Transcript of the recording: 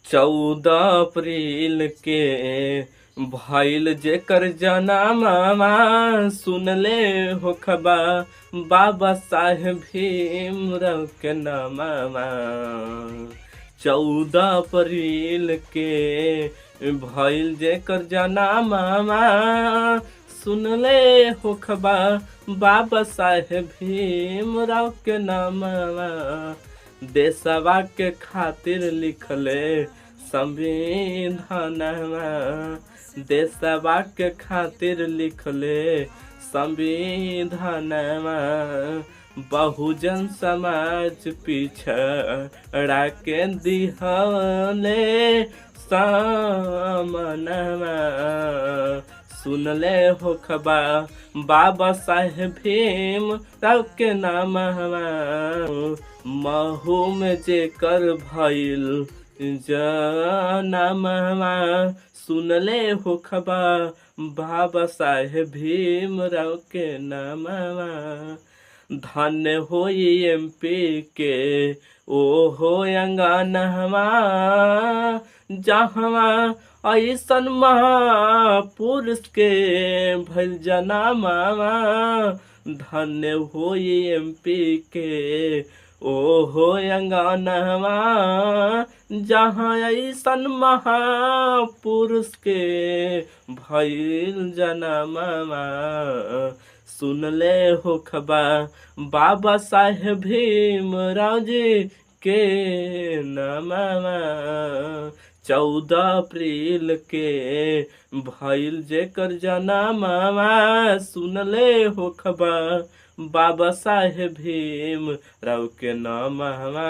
14 अप्रैल के भइल जेकर जनमवा सुनले हो खबा बाबा साहेब भीमराव के नामवा। 14 अप्रैल के भइल जेकर जनमवा सुनले हो खबा बाबा साहेब भीमराव के नामवा। देशवा के खातिर लिखले संविधानवा, देशवा के खातिर लिखले संविधानवा। बहुजन समाज पिछड़ा के दिहले सामनवा। सुनले हो खबा बाबा साहेब भीमराव के नामवा। महू में जेकर भइल जनमवा सुनले हो खबा बाबा साहेब भीमराव के नामवा। धन्य होई एमपी के ओहो अंगनवा जहवा ऐसन महापुरुष के भइल जनमवा। धन्य होई एमपी के ओहो अंगनवा जहाँ ऐसन महापुरुष के भइल जनमवा। सुनले हो खबा बाबा साहेब भीमराव जी के नामवा। 14 अप्रैल के भइल जेकर जनमवा सुनले हो खबा बाबा साहेब भीमराव के नामवा।